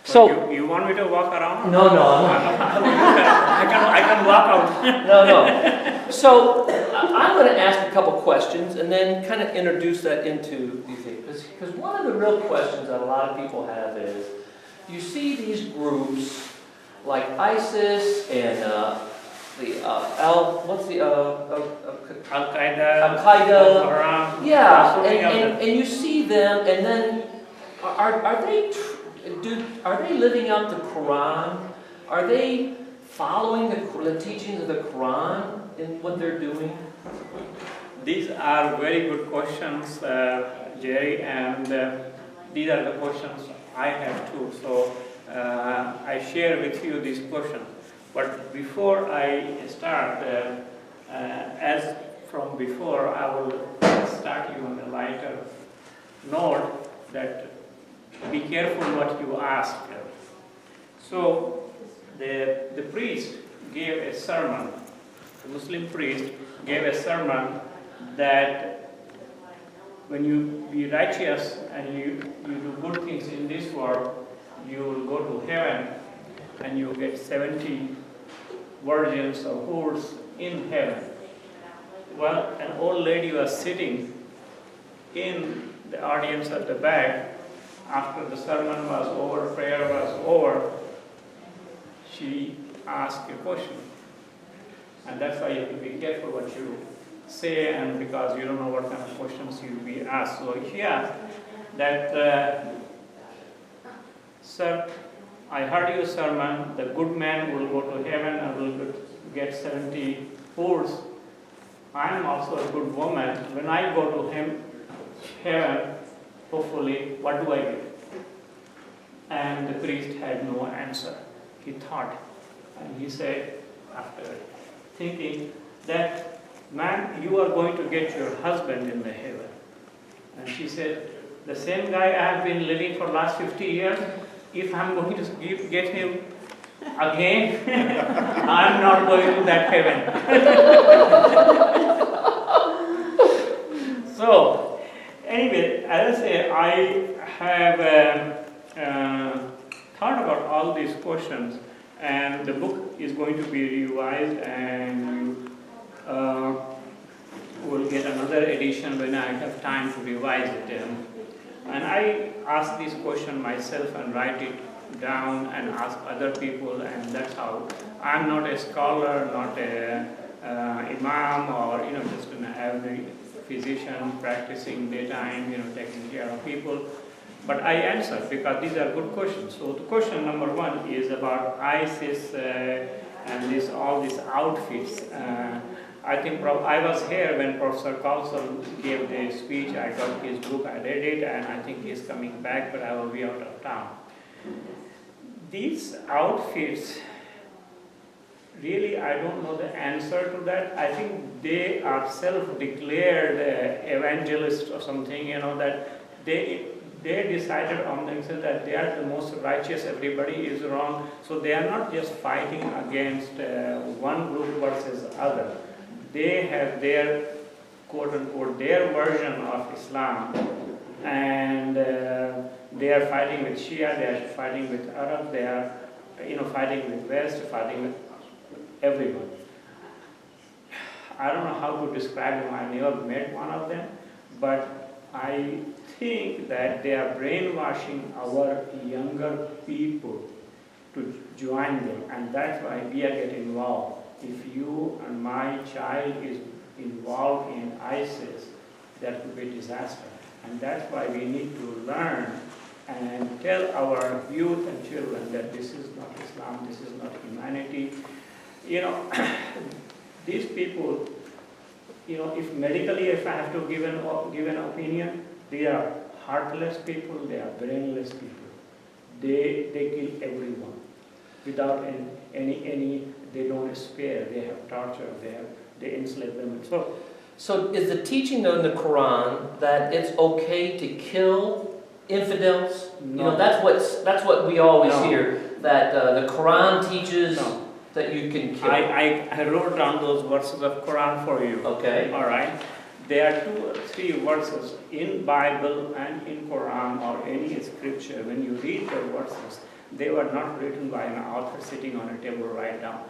So you want me to walk around? No, no, I can walk out. no. So I'm going to ask a couple questions and then kind of introduce that into these things. Because one of the real questions that a lot of people have is, you see these groups like ISIS and Al-Qaeda, yeah, and you see them, and then are they living out the Quran? Are they following the teachings of the Quran in what they're doing? These are very good questions, Jerry, and these are the questions I have too. So I share with you these questions. But before I start, as from before, I will start you on a lighter note that be careful what you ask. So the priest gave a sermon, the Muslim priest gave a sermon that when you be righteous and you do good things in this world, you will go to heaven and you get 70 virgins or whores in heaven. Well, an old lady was sitting in the audience at the back. After the sermon was over, prayer was over, she asked a question. And that's why you have to be careful what you say, and because you don't know what kind of questions you'll be asked. So she asked that, sir, I heard your sermon, the good man will go to heaven and will get 70 whores. I am also a good woman. When I go to heaven, hopefully, what do I get? And the priest had no answer. He thought, and he said, after thinking, that, man, you are going to get your husband in the heaven. And she said, the same guy I have been living for last 50 years, if I'm going to get him again, I'm not going to that heaven. So, anyway, as I say, I have thought about all these questions, and the book is going to be revised, and you will get another edition when I have time to revise it. And I ask this question myself and write it down and ask other people, and that's how. I'm not a scholar, not a imam, or just an average physician practicing daytime, taking care of people. But I answer because these are good questions. So the question number one is about ISIS and all these outfits. I think I was here when Professor Carlson gave the speech. I got his book, I read it, and I think he's coming back, but I will be out of town. These outfits, really, I don't know the answer to that. I think they are self-declared evangelists or something, that they decided on themselves that they are the most righteous, everybody is wrong. So they are not just fighting against one group versus other. They have their, quote-unquote, their version of Islam, and they are fighting with Shia, they are fighting with Arab, they are fighting with West, fighting with everyone. I don't know how to describe them, I never met one of them, but I think that they are brainwashing our younger people to join them, and that's why we are getting involved. If you and my child is involved in ISIS, that would be a disaster. And that's why we need to learn and tell our youth and children that this is not Islam, this is not humanity. These people, if I have to give an opinion, they are heartless people, they are brainless people. They kill everyone without any they don't spare, they have torture, they enslave them. So is the teaching in the Quran that it's okay to kill infidels? No. That's what we always hear, that the Quran teaches that you can kill. I wrote down those verses of Quran for you. Okay. All right. There are 2 or 3 verses in Bible and in Quran or any scripture. When you read the verses, They were not written by an author sitting on a table right down.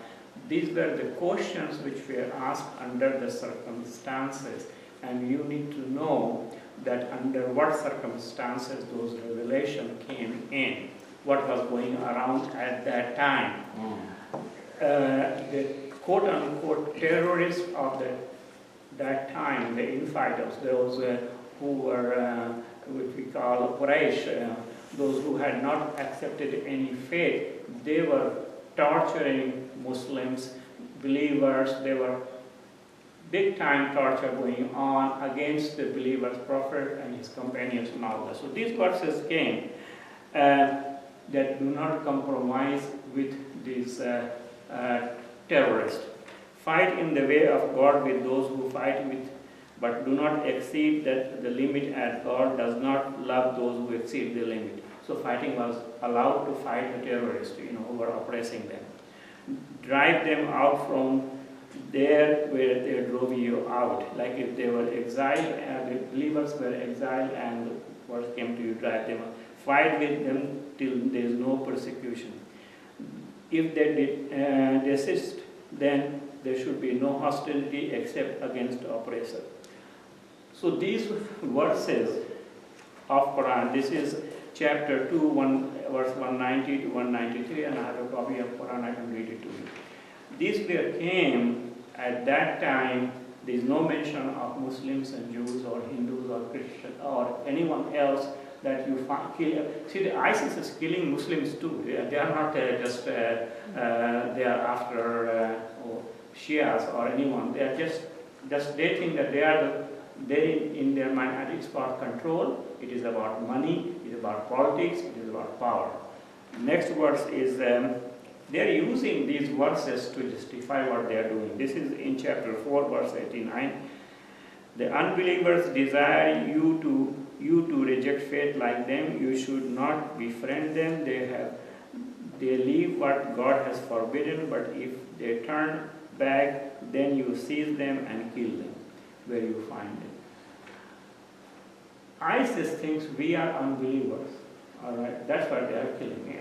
These were the questions which were asked under the circumstances, and you need to know that under what circumstances those revelations came in, what was going around at that time. The quote-unquote terrorists of that time, the infidels, those who were what we call Quraysh, those who had not accepted any faith, they were torturing Muslims, believers. There were big time torture going on against the believers, Prophet and his companions and all that. So these verses came that do not compromise with these terrorists. Fight in the way of God with those who fight with, but do not exceed the limit, as God does not love those who exceed the limit. So fighting was allowed to fight the terrorists, who were oppressing them. Drive them out from there where they drove you out. Like if they were exiled, and the believers were exiled, and the worst came to you, drive them out. Fight with them till there is no persecution. If they did desist, then there should be no hostility except against the oppressor. So these verses of Quran, this is chapter 2, verse 190 to 193, and I have a copy of Quran, I can read it to you. These came at that time. There is no mention of Muslims and Jews or Hindus or Christians or anyone else that you kill. See, the ISIS is killing Muslims too. They are not just they are after Shias or anyone. They are just they think that they in their mind, it's about control, it is about money, it is about politics, it is about power. Next verse is, they are using these verses to justify what they are doing. This is in chapter 4, verse 89. The unbelievers desire you to reject faith like them. You should not befriend them. They leave what God has forbidden, but if they turn back, then you seize them and kill them where you find them. ISIS thinks we are unbelievers. All right, that's why they are killing me.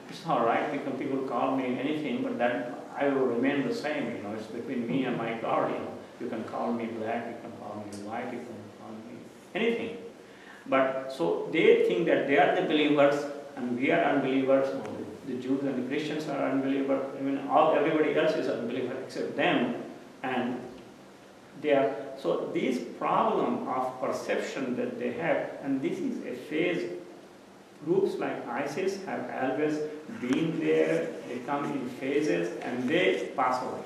It's all right because people call me anything, but that I will remain the same. It's between me and my God. You can call me black, you can call me white, you can call me anything. But so they think that they are the believers and we are unbelievers. The Jews and the Christians are unbelievers. Everybody else is unbeliever except them, and they are. So this problem of perception that they have, and this is a phase. Groups like ISIS have always been there. They come in phases and they pass away.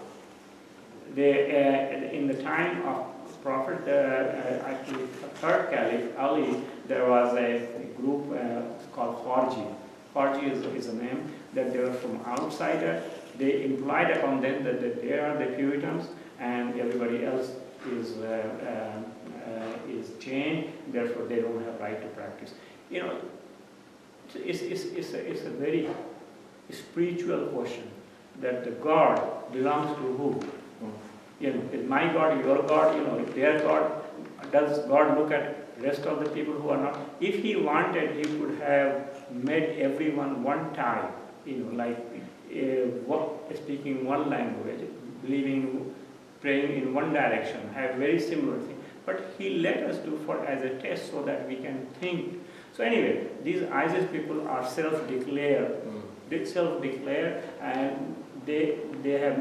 In the time of Prophet, actually third Caliph Ali, there was a group called Kharji. Kharji is a name that they were from outsider. They implied upon them that they are the Puritans and everybody else is chained. Therefore, they don't have right to practice. It's a very spiritual question that the God belongs to who? Is my God your God? If their God, does God look at rest of the people who are not? If He wanted, He could have made everyone one type. Speaking one language, believing, praying in one direction, have very similar things. But He let us do as a test so that we can think. So anyway, these ISIS people are self-declared. They self-declare, and their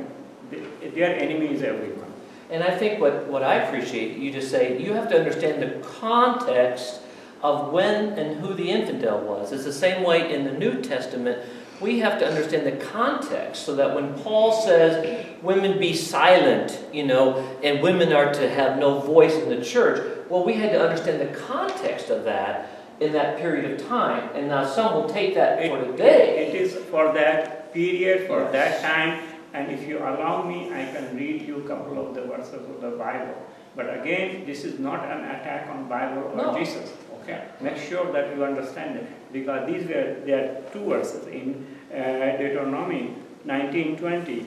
enemy is everyone. And I think what I appreciate, you just say, you have to understand the context of when and who the infidel was. It's the same way in the New Testament. We have to understand the context so that when Paul says, women be silent, and women are to have no voice in the church, well, we had to understand the context of that in that period of time. And now some will take that for today. It is for that period, for that time. And if you allow me, I can read you a couple of the verses of the Bible. But again, this is not an attack on Bible or Jesus. Okay, make sure that you understand it, because there are two verses in Deuteronomy 19:20.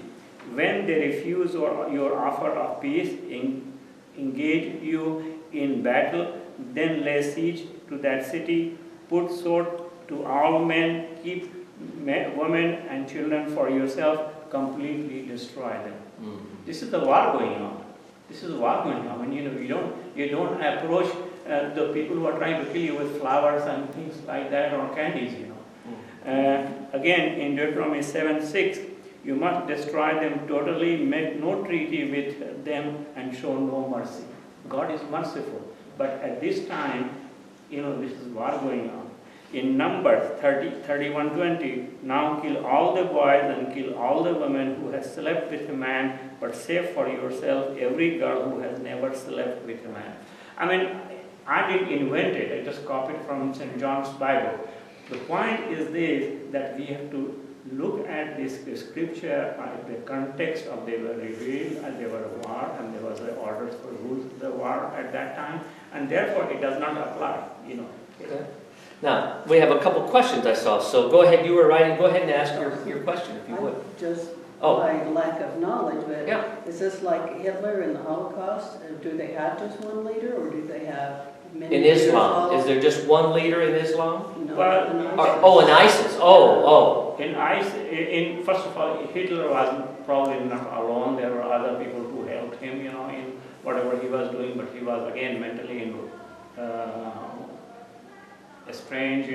When they refuse your offer of peace, engage you in battle, then lay siege to that city, put sword to all men, keep women and children for yourself, completely destroy them. This is the war going on. This is the war going on. And you don't approach the people who are trying to kill you with flowers and things like that or candies. Again, in Deuteronomy 7:6, you must destroy them totally, make no treaty with them, and show no mercy. God is merciful, but at this time, this is war going on. In Numbers 31:20, now kill all the boys and kill all the women who has slept with a man, but save for yourself every girl who has never slept with a man. I mean, I didn't invent it. I just copied from St. John's Bible. The point is this, that we have to look at this scripture at the context of they were revealed and they were a war and there was orders for rules of the war at that time, and therefore it does not apply. Okay. Now, we have a couple questions I saw, so go ahead, you were writing, go ahead and ask your question if you would. Just by lack of knowledge, but is this like Hitler in the Holocaust? Do they have just one leader, or do they have many in Islam? Is there just one leader in Islam? No, well, in ISIS. In ISIS, first of all, Hitler was probably not alone. There were other people who helped him, in whatever he was doing, but he was again mentally strange,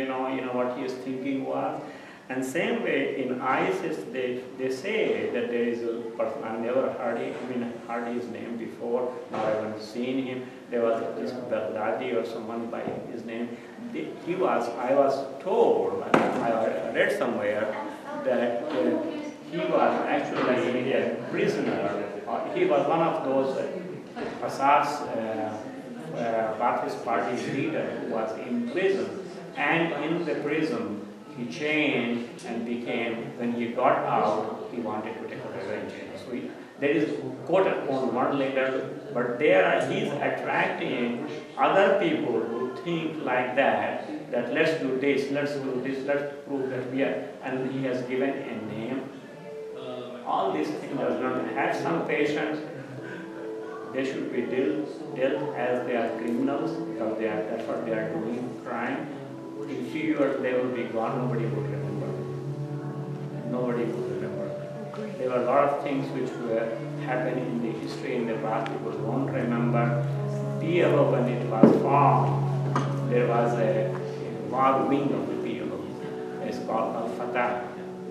what his thinking was. And same way in ISIS, they say that there is a person, I've never heard his name before, nor I haven't seen him. There was this Baghdadi or someone by his name. I was told, I read somewhere, that he was actually a prisoner. He was one of those Assad's Ba'athist party leader who was in prison. And in the prison, he changed and became, when he got out, he wanted to take a revenge. So there is quote-unquote one leader, but he's attracting other people who think like that let's do this, let's prove that we are, and he has given a name. All these things does not have some patience. They should be dealt as they are criminals, because that's what they are doing, crime. In few years they will be gone, nobody would remember. Nobody would remember. There were a lot of things which were happening in the history in the past people don't remember. PLO, when it was formed, there was a war wing of the PLO. It's called Al-Fatah.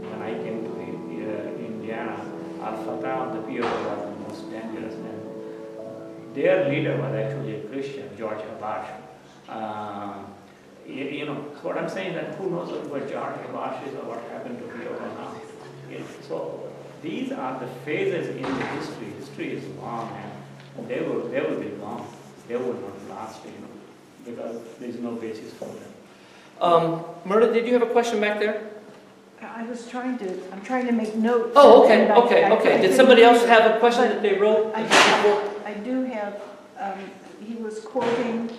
When I came to Indiana, Al-Fatah of the PLO was the most dangerous. And their leader was actually a Christian, George Habash. So what I'm saying is that who knows what George Habash is or what happened to PLO now. So these are the phases in the history. History is long, and they will be long. They will not last, because there is no basis for them. Myrna, did you have a question back there? I'm trying to make notes. Oh, okay. Did somebody else have a question that they wrote? I do have, he was quoting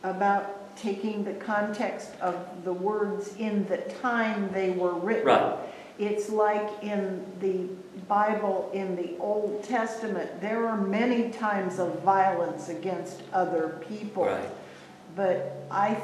about taking the context of the words in the time they were written. Right. It's like in the Bible, in the Old Testament, there are many times of violence against other people. Right. But I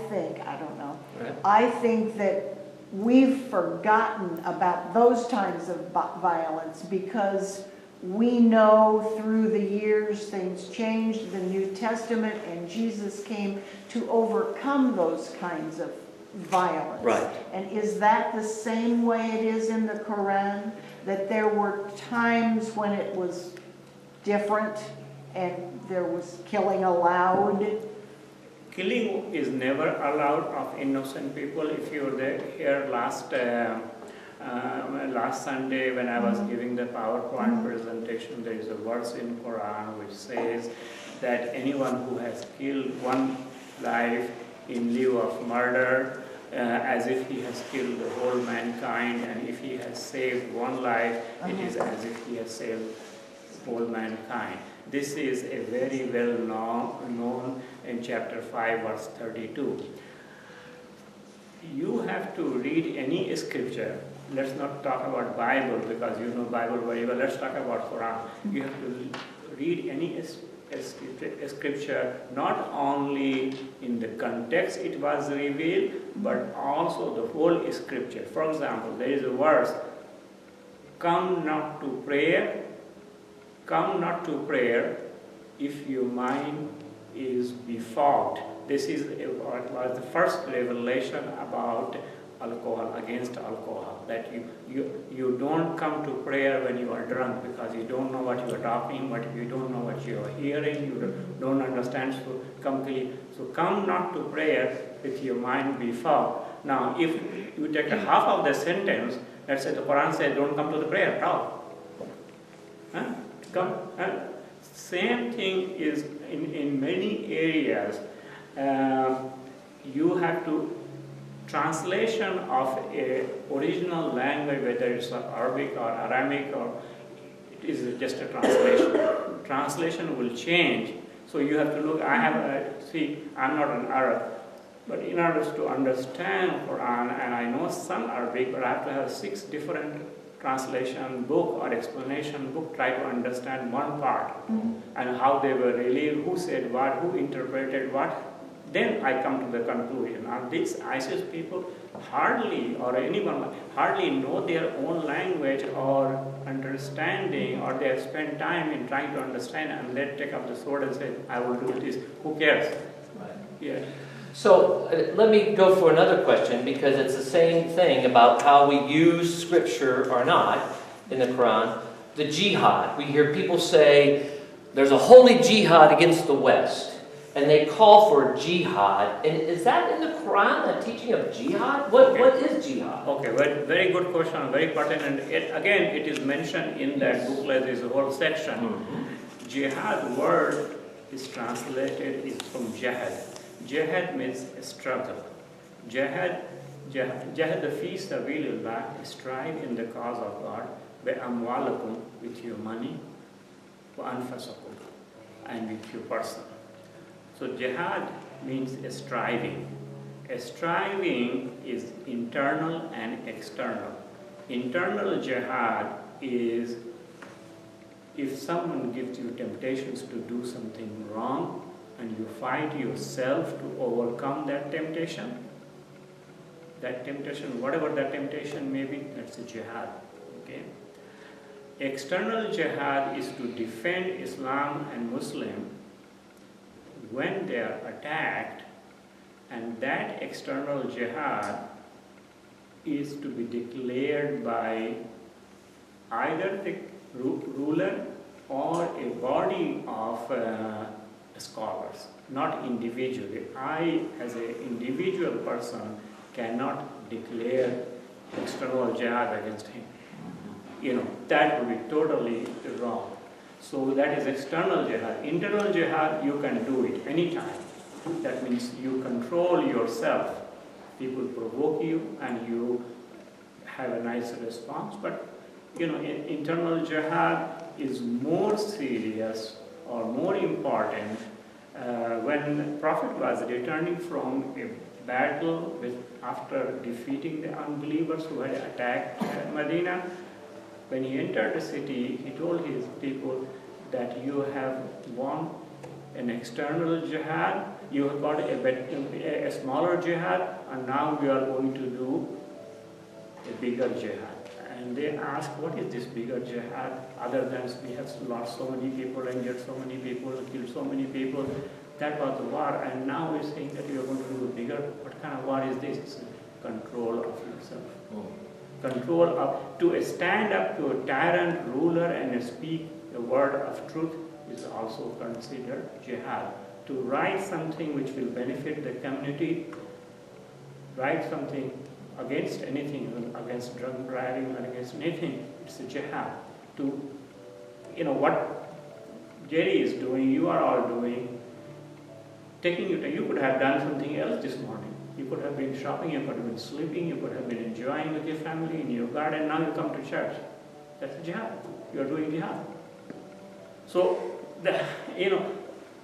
don't know, right. I think that we've forgotten about those times of violence because we know through the years things changed, the New Testament, and Jesus came to overcome those kinds of violence. Right. And is that the same way it is in the Quran? That there were times when it was different and there was killing allowed? Killing is never allowed of innocent people. If you were here last Sunday when I was giving the PowerPoint presentation, there is a verse in Quran which says that anyone who has killed one life in lieu of murder, as if he has killed the whole mankind, and if he has saved one life, it is as if he has saved whole mankind. This is a very well known in chapter 5 verse 32. You have to read any scripture. Let's not talk about Bible because you know Bible very well. Let's talk about Quran. You have to read any scripture, not only in the context it was revealed, but also the whole scripture. For example, there is a verse, come not to prayer if your mind is befogged. This was the first revelation about alcohol, against alcohol, that you don't come to prayer when you are drunk, because you don't know what you are talking, but you don't know what you are hearing, you don't understand completely. So come not to prayer with your mind befogged. Now, if you take a half of the sentence, let's say the Quran says, don't come to the prayer at all. Same thing is in many areas. You have to translation of a original language, whether it's Arabic or Aramaic, or it is just a translation. Translation will change. So you have to look. I'm not an Arab, but in order to understand Quran, and I know some Arabic, but I have to have 6 different translation book or explanation book, try to understand one part, and how they were really, who said what, who interpreted what. Then I come to the conclusion. Now these ISIS people hardly, or anyone, hardly know their own language or understanding, or they have spent time in trying to understand, and they take up the sword and say, I will do this. Who cares? Right. Yeah. So let me go for another question, because it's the same thing about how we use scripture or not in the Quran. The jihad. We hear people say there's a holy jihad against the West. And they call for jihad. And is that in the Quran, a teaching of jihad? What is jihad? Okay, very good question, very pertinent. Again, it is mentioned in that booklet, there's a whole section. Jihad word is translated is from jihad. Jihad means struggle. Jihad the fi sabilillah, strive in the cause of God, bi amwalakum, with your money, wa anfasakum, and with your person. So jihad means a striving. A striving is internal and external. Internal jihad is if someone gives you temptations to do something wrong, and you fight yourself to overcome that temptation, whatever that temptation may be, that's a jihad. Okay? External jihad is to defend Islam and Muslim when they are attacked, and that external jihad is to be declared by either the ruler or a body of scholars, not individually. I, as an individual person, cannot declare external jihad against him. That would be totally wrong. So that is external jihad. Internal jihad, you can do it anytime. That means you control yourself. People provoke you and you have a nice response. But internal jihad is more serious or more important when the Prophet was returning from a battle after defeating the unbelievers who had attacked Medina. When he entered the city, he told his people that you have won an external jihad, you have got a smaller jihad, and now we are going to do a bigger jihad. And they asked, what is this bigger jihad, other than we have lost so many people, injured so many people, killed so many people? That was the war, and now we're saying that we are going to do a bigger. What kind of war is this? It's control of yourself. Control of, to stand up to a tyrant ruler and speak a word of truth is also considered jihad. To write something which will benefit the community, write something against anything, against drug driving or against anything, it's a jihad. To, what Jerry is doing, you are all doing, taking you could have done something else this morning. You could have been shopping, you could have been sleeping, you could have been enjoying with your family in your garden, now you come to church. That's jihad. You are doing jihad. So,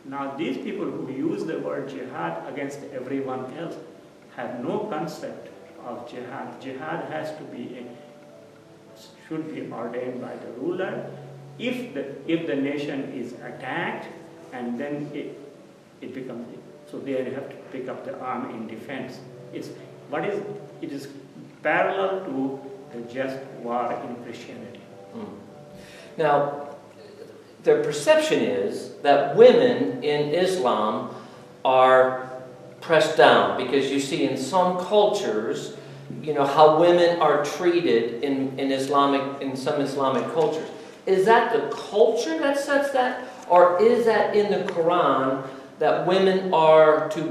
now these people who use the word jihad against everyone else have no concept of jihad. Jihad has to should be ordained by the ruler. If the nation is attacked and then it becomes, so they have to pick up the arm in defense. It is parallel to the just war in Christianity. Now, their perception is that women in Islam are pressed down, because you see in some cultures, how women are treated in some Islamic cultures. Is that the culture that sets that, or is that in the Quran that women are to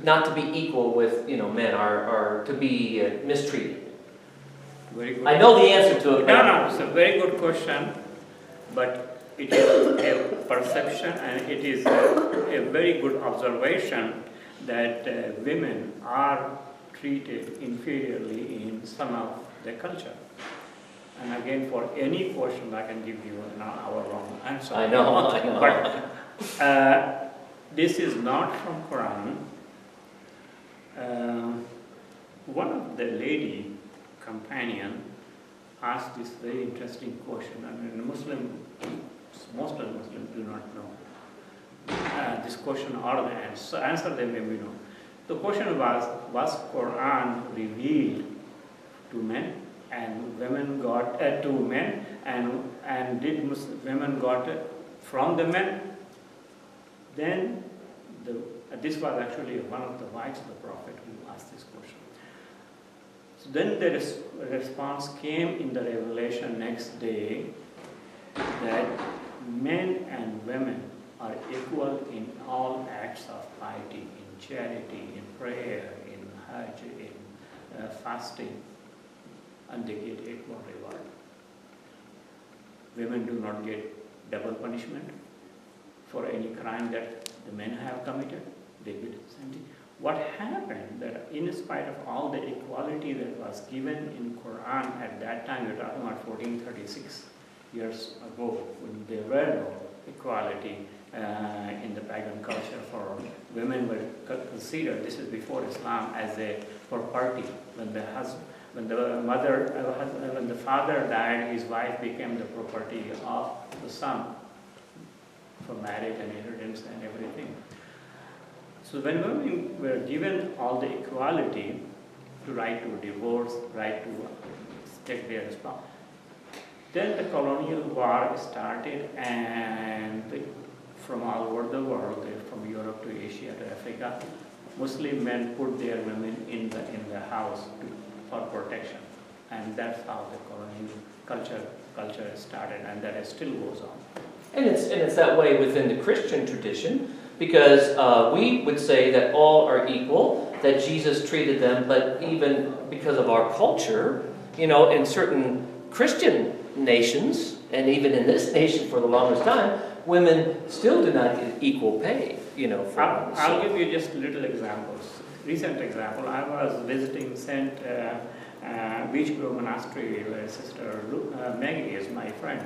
not to be equal with men, or to be mistreated? Very good. I know the answer to it. No, it's a very good question, but it is a perception, and it is a very good observation that women are treated inferiorly in some of the culture. And again, for any question, I can give you an hour-long answer. I know. But this is not from Quran. One of the lady companion asked this very interesting question. I mean, most of the Muslims do not know this question or the answer they may know. The question was Quran revealed to men, and women got to men, and did women got from the men? Then this was actually one of the wives of the Prophet who asked this question. So then the response came in the revelation next day that men and women are equal in all acts of piety, in charity, in prayer, in hajj, in fasting, and they get equal reward. Women do not get double punishment for any crime that the men have committed. They get the same thing. What happened that in spite of all the equality that was given in Quran at that time, we're talking about 1436 years ago, when there were no equality in the pagan culture for women were considered, this is before Islam, as a property. When the father died, his wife became the property of the son for marriage and inheritance and everything. So when women were given all the equality, to right to divorce, right to take their response, then the colonial war started, and from all over the world, from Europe to Asia to Africa, Muslim men put their women in the house for protection, and that's how the colonial culture started, and that still goes on. And it's that way within the Christian tradition, because we would say that all are equal, that Jesus treated them, but even because of our culture, in certain Christian nations, and even in this nation for the longest time, women still do not get equal pay, I'll give you just little examples. Recent example, I was visiting St. Beach Grove Monastery, where Sister Maggie is my friend.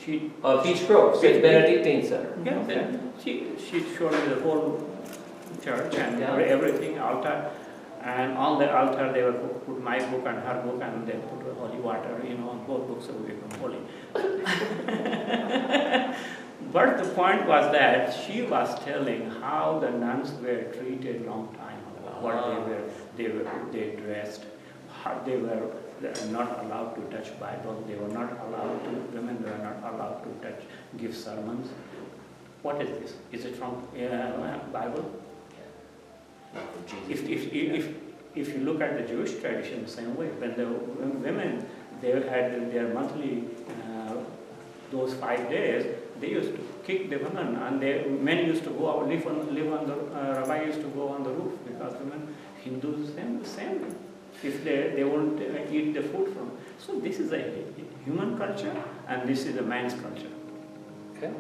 Beach Grove, St. Benedictine Center. Yeah, Okay. She showed me the whole church and everything, altar, and on the altar they would put my book and her book, and they put holy water, on both books, so we become holy. But the point was that she was telling how the nuns were treated long time ago, what they dressed, how they were not allowed to touch Bible, women were not allowed to give sermons. What is this? Is it from Bible? If you look at the Jewish tradition, the same way, when the women, they had their monthly, those 5 days, they used to kick the women, and men used to go out, live on the, rabbi used to go on the roof, because women, Hindus, the same way. If they won't eat the food from. So this is a human culture, and this is a man's culture. Okay.